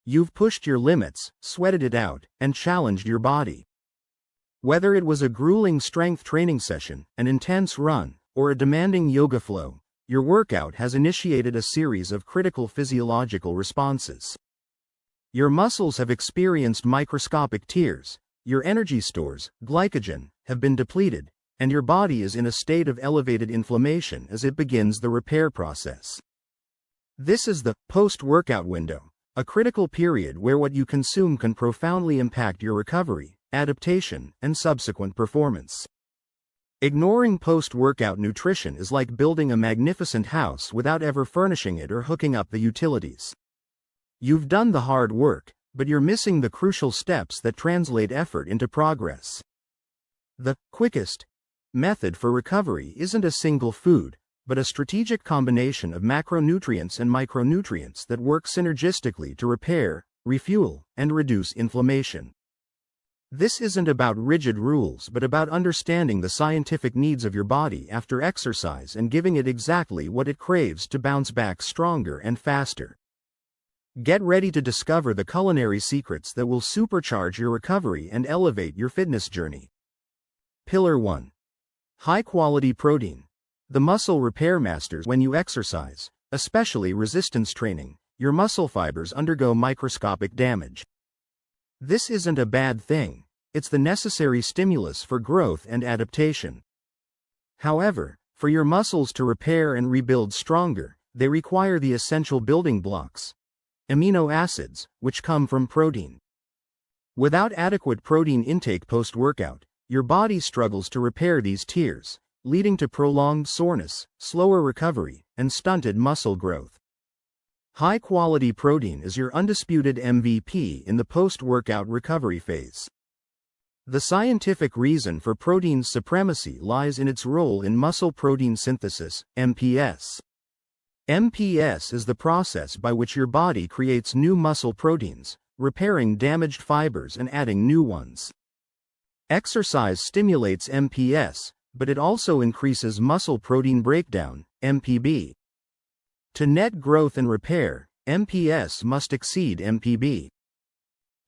You've pushed your limits, sweated it out, and challenged your body. Whether it was a grueling strength training session, an intense run, or a demanding yoga flow, your workout has initiated a series of critical physiological responses. Your muscles have experienced microscopic tears, your energy stores, glycogen, have been depleted, and your body is in a state of elevated inflammation as it begins the repair process. This is the post-workout window, a critical period where what you consume can profoundly impact your recovery, adaptation, and subsequent performance. Ignoring post-workout nutrition is like building a magnificent house without ever furnishing it or hooking up the utilities. You've done the hard work, but you're missing the crucial steps that translate effort into progress. The quickest method for recovery isn't a single food, but a strategic combination of macronutrients and micronutrients that work synergistically to repair, refuel, and reduce inflammation. This isn't about rigid rules but about understanding the scientific needs of your body after exercise and giving it exactly what it craves to bounce back stronger and faster. Get ready to discover the culinary secrets that will supercharge your recovery and elevate your fitness journey. Pillar 1. High-quality protein. The muscle repair masters. When you exercise, especially resistance training, your muscle fibers undergo microscopic damage. This isn't a bad thing, it's the necessary stimulus for growth and adaptation. However, for your muscles to repair and rebuild stronger, they require the essential building blocks, amino acids, which come from protein. Without adequate protein intake post-workout, your body struggles to repair these tears, leading to prolonged soreness, slower recovery, and stunted muscle growth. High-quality protein is your undisputed MVP in the post-workout recovery phase. The scientific reason for protein's supremacy lies in its role in muscle protein synthesis, MPS. MPS is the process by which your body creates new muscle proteins, repairing damaged fibers and adding new ones. Exercise stimulates MPS, but it also increases muscle protein breakdown, MPB. To net growth and repair, MPS must exceed MPB.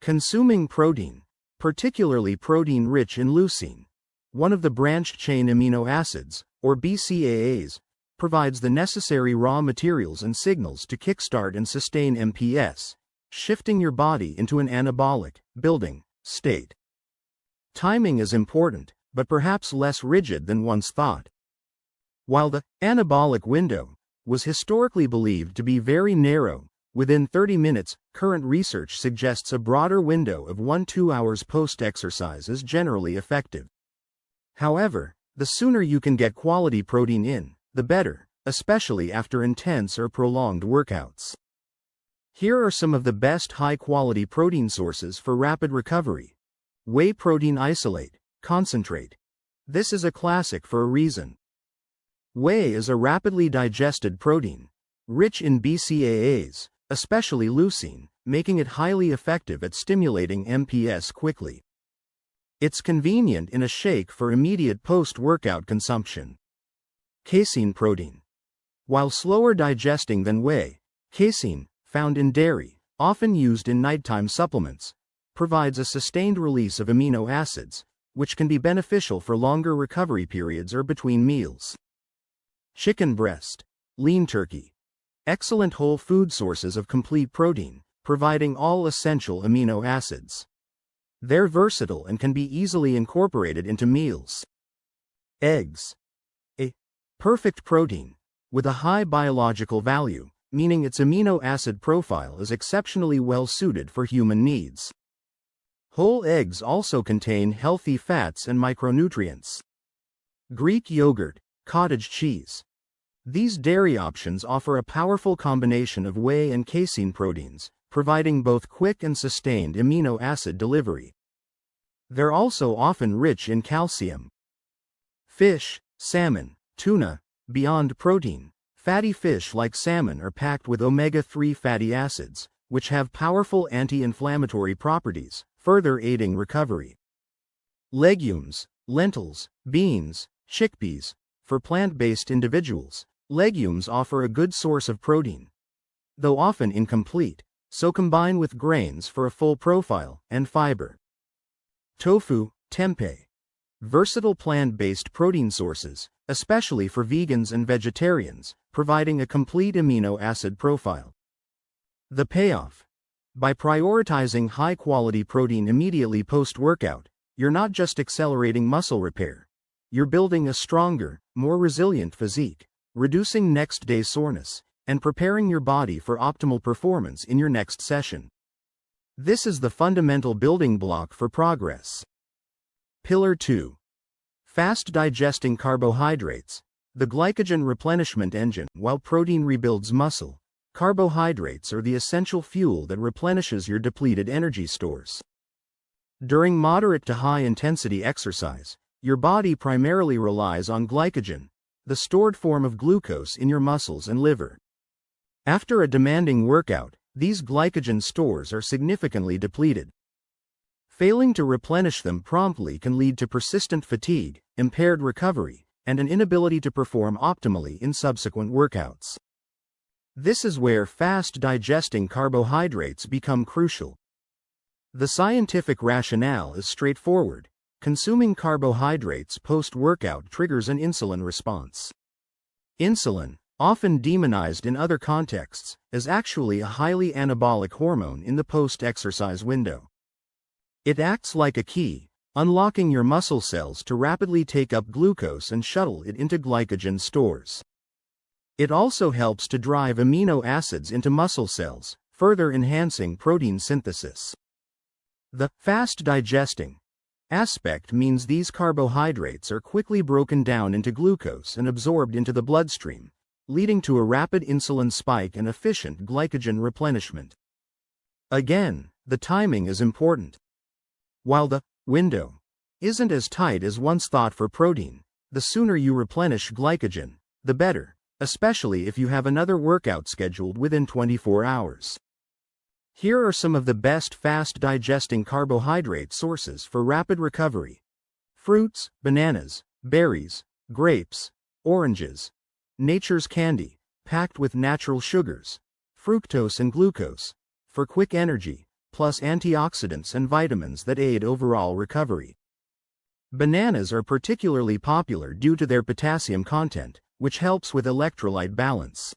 Consuming protein, particularly protein rich in leucine, one of the branched-chain amino acids, or BCAAs, provides the necessary raw materials and signals to kickstart and sustain MPS, shifting your body into an anabolic, building, state. Timing is important, but perhaps less rigid than once thought. While the anabolic window was historically believed to be very narrow, within 30 minutes, current research suggests a broader window of 1–2 hours post-exercise is generally effective. However, the sooner you can get quality protein in, the better, especially after intense or prolonged workouts. Here are some of the best high-quality protein sources for rapid recovery. Whey protein isolate, concentrate. This is a classic for a reason. Whey is a rapidly digested protein, rich in BCAAs, especially leucine, making it highly effective at stimulating MPS quickly. It's convenient in a shake for immediate post-workout consumption. Casein protein. While slower digesting than whey, casein, found in dairy, often used in nighttime supplements, provides a sustained release of amino acids, which can be beneficial for longer recovery periods or between meals. Chicken breast, lean turkey. Excellent whole food sources of complete protein, providing all essential amino acids. They're versatile and can be easily incorporated into meals. Eggs. A perfect protein, with a high biological value, meaning its amino acid profile is exceptionally well suited for human needs. Whole eggs also contain healthy fats and micronutrients. Greek yogurt, cottage cheese. These dairy options offer a powerful combination of whey and casein proteins, providing both quick and sustained amino acid delivery. They're also often rich in calcium. Fish, salmon, tuna. Beyond protein, fatty fish like salmon are packed with omega-3 fatty acids, which have powerful anti-inflammatory properties, further aiding recovery. Legumes, lentils, beans, chickpeas. For plant-based individuals, legumes offer a good source of protein. Though often incomplete, so combine with grains for a full profile and fiber. Tofu, tempeh. Versatile plant-based protein sources, especially for vegans and vegetarians, providing a complete amino acid profile. The payoff. By prioritizing high-quality protein immediately post-workout, you're not just accelerating muscle repair. You're building a stronger, more resilient physique, reducing next-day soreness, and preparing your body for optimal performance in your next session. This is the fundamental building block for progress. Pillar 2. Fast-digesting carbohydrates. The glycogen replenishment engine. While protein rebuilds muscle, carbohydrates are the essential fuel that replenishes your depleted energy stores. During moderate to high-intensity exercise, your body primarily relies on glycogen, the stored form of glucose in your muscles and liver. After a demanding workout, these glycogen stores are significantly depleted. Failing to replenish them promptly can lead to persistent fatigue, impaired recovery, and an inability to perform optimally in subsequent workouts. This is where fast-digesting carbohydrates become crucial. The scientific rationale is straightforward. Consuming carbohydrates post-workout triggers an insulin response. Insulin, often demonized in other contexts, is actually a highly anabolic hormone in the post-exercise window. It acts like a key, unlocking your muscle cells to rapidly take up glucose and shuttle it into glycogen stores. It also helps to drive amino acids into muscle cells, further enhancing protein synthesis. The fast-digesting aspect means these carbohydrates are quickly broken down into glucose and absorbed into the bloodstream, leading to a rapid insulin spike and efficient glycogen replenishment. Again, the timing is important. While the window isn't as tight as once thought for protein, the sooner you replenish glycogen, the better, especially if you have another workout scheduled within 24 hours. Here are some of the best fast-digesting carbohydrate sources for rapid recovery. Fruits, bananas, berries, grapes, oranges. Nature's candy, packed with natural sugars, fructose and glucose, for quick energy, plus antioxidants and vitamins that aid overall recovery. Bananas are particularly popular due to their potassium content, which helps with electrolyte balance.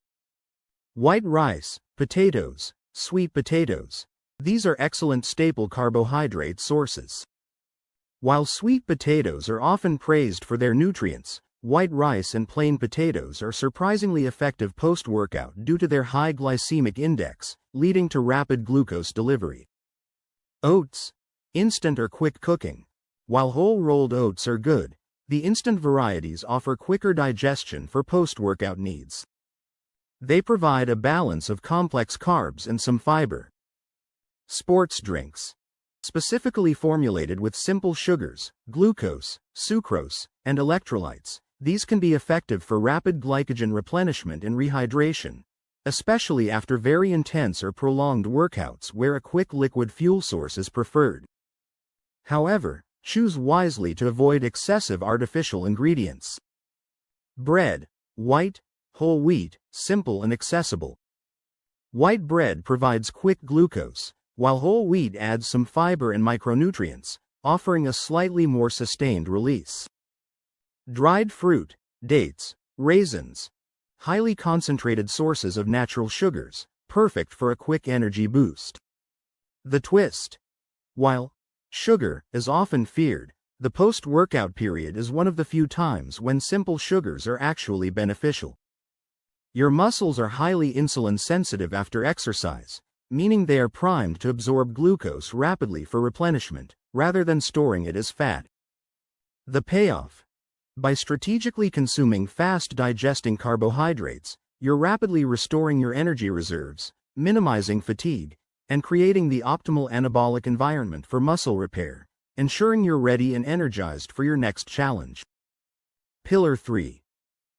White rice, potatoes, sweet potatoes. These are excellent staple carbohydrate sources. While sweet potatoes are often praised for their nutrients, white rice and plain potatoes are surprisingly effective post-workout due to their high glycemic index, leading to rapid glucose delivery. Oats. Instant or quick cooking. While whole rolled oats are good, the instant varieties offer quicker digestion for post-workout needs. They provide a balance of complex carbs and some fiber. Sports drinks. Specifically formulated with simple sugars, glucose, sucrose, and electrolytes, these can be effective for rapid glycogen replenishment and rehydration, especially after very intense or prolonged workouts where a quick liquid fuel source is preferred. However, choose wisely to avoid excessive artificial ingredients. Bread. White, whole wheat, simple and accessible. White bread provides quick glucose, while whole wheat adds some fiber and micronutrients, offering a slightly more sustained release. Dried fruit, dates, raisins. Highly concentrated sources of natural sugars, perfect for a quick energy boost. The twist. While sugar is often feared, the post-workout period is one of the few times when simple sugars are actually beneficial. Your muscles are highly insulin sensitive after exercise, meaning they are primed to absorb glucose rapidly for replenishment, rather than storing it as fat. The payoff. By strategically consuming fast-digesting carbohydrates, you're rapidly restoring your energy reserves, minimizing fatigue, and creating the optimal anabolic environment for muscle repair, ensuring you're ready and energized for your next challenge. Pillar 3.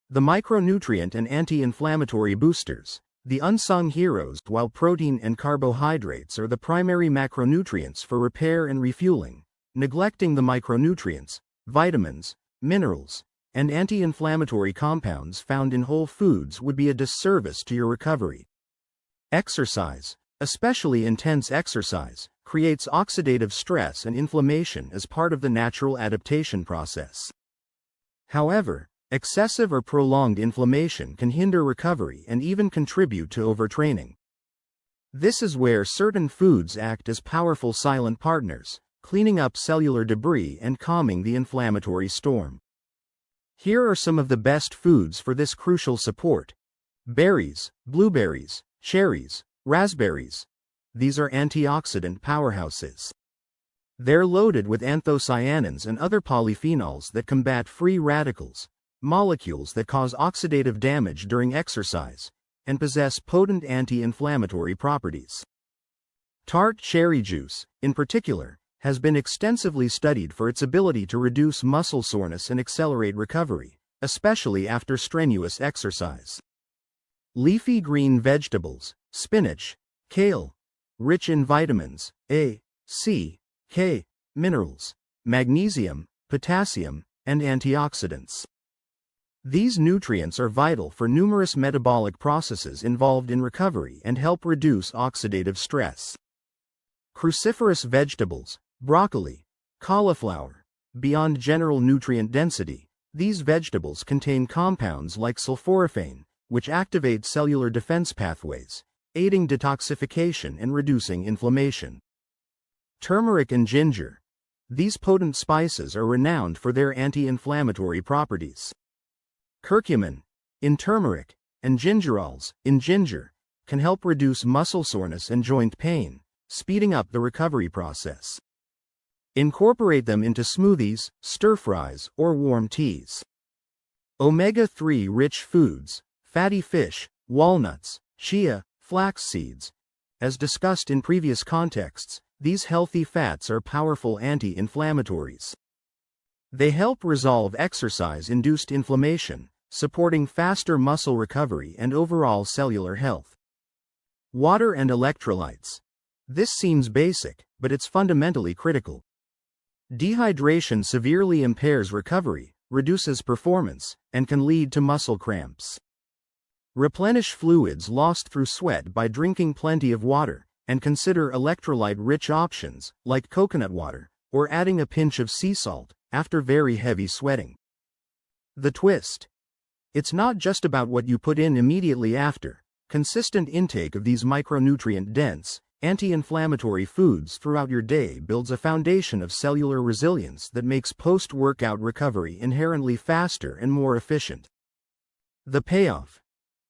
The micronutrient and anti-inflammatory boosters. The unsung heroes. While protein and carbohydrates are the primary macronutrients for repair and refueling, neglecting the micronutrients, vitamins, minerals, and anti-inflammatory compounds found in whole foods would be a disservice to your recovery. Exercise, Especially intense exercise creates oxidative stress and inflammation as part of the natural adaptation process. However, excessive or prolonged inflammation can hinder recovery and even contribute to overtraining. This is where certain foods act as powerful silent partners, cleaning up cellular debris and calming the inflammatory storm. Here are some of the best foods for this crucial support. Berries, blueberries, cherries, raspberries. These are antioxidant powerhouses. They're loaded with anthocyanins and other polyphenols that combat free radicals, molecules that cause oxidative damage during exercise, and possess potent anti-inflammatory properties. Tart cherry juice, in particular, has been extensively studied for its ability to reduce muscle soreness and accelerate recovery, especially after strenuous exercise. Leafy green vegetables, spinach, kale, rich in vitamins A, C, K, minerals, magnesium, potassium, and antioxidants. These nutrients are vital for numerous metabolic processes involved in recovery and help reduce oxidative stress. Cruciferous vegetables, broccoli, cauliflower. Beyond general nutrient density, these vegetables contain compounds like sulforaphane, which activate cellular defense pathways, aiding detoxification and reducing inflammation. Turmeric and ginger. These potent spices are renowned for their anti-inflammatory properties. Curcumin, in turmeric, and gingerols, in ginger, can help reduce muscle soreness and joint pain, speeding up the recovery process. Incorporate them into smoothies, stir-fries, or warm teas. Omega-3 rich foods, fatty fish, walnuts, chia, flax seeds. As discussed in previous contexts, these healthy fats are powerful anti-inflammatories. They help resolve exercise-induced inflammation, supporting faster muscle recovery and overall cellular health. Water and electrolytes. This seems basic, but it's fundamentally critical. Dehydration severely impairs recovery, reduces performance, and can lead to muscle cramps. Replenish fluids lost through sweat by drinking plenty of water, and consider electrolyte-rich options, like coconut water, or adding a pinch of sea salt, after very heavy sweating. The twist. It's not just about what you put in immediately after. Consistent intake of these micronutrient-dense, anti-inflammatory foods throughout your day builds a foundation of cellular resilience that makes post-workout recovery inherently faster and more efficient. The payoff.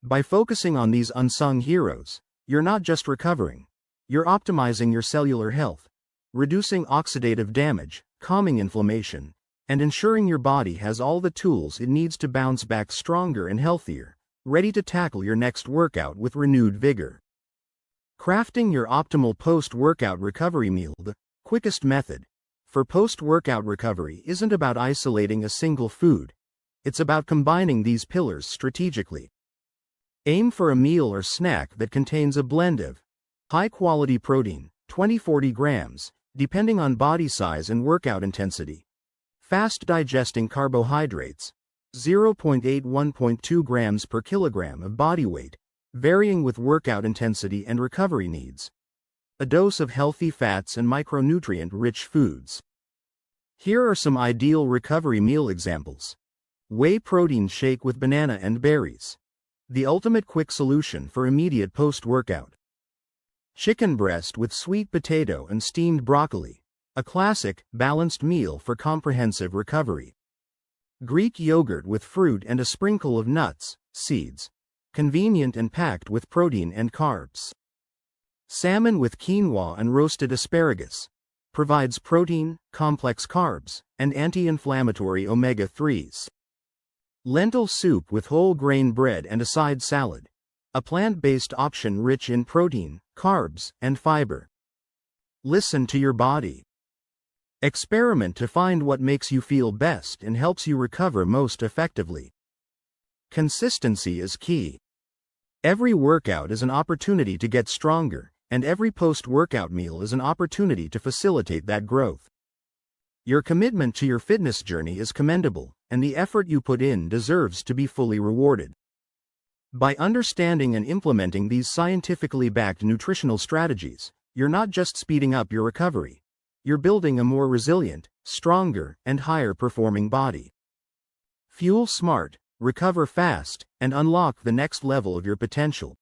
By focusing on these unsung heroes, you're not just recovering. You're optimizing your cellular health, reducing oxidative damage, calming inflammation, and ensuring your body has all the tools it needs to bounce back stronger and healthier, ready to tackle your next workout with renewed vigor. Crafting your optimal post-workout recovery meal. The quickest method for post-workout recovery isn't about isolating a single food. It's about combining these pillars strategically. Aim for a meal or snack that contains a blend of high-quality protein, 20-40 grams, depending on body size and workout intensity. Fast-digesting carbohydrates, 0.8–1.2 grams per kilogram of body weight, varying with workout intensity and recovery needs. A dose of healthy fats and micronutrient-rich foods. Here are some ideal recovery meal examples. Whey protein shake with banana and berries. The ultimate quick solution for immediate post-workout. Chicken breast with sweet potato and steamed broccoli. A classic, balanced meal for comprehensive recovery. Greek yogurt with fruit and a sprinkle of nuts, seeds. Convenient and packed with protein and carbs. Salmon with quinoa and roasted asparagus. Provides protein, complex carbs, and anti-inflammatory omega-3s. Lentil soup with whole grain bread and a side salad. A plant-based option rich in protein, carbs, and fiber. Listen to your body. Experiment to find what makes you feel best and helps you recover most effectively. Consistency is key. Every workout is an opportunity to get stronger, and every post-workout meal is an opportunity to facilitate that growth. Your commitment to your fitness journey is commendable, and the effort you put in deserves to be fully rewarded. By understanding and implementing these scientifically backed nutritional strategies, you're not just speeding up your recovery. You're building a more resilient, stronger, and higher performing body. Fuel smart, recover fast, and unlock the next level of your potential.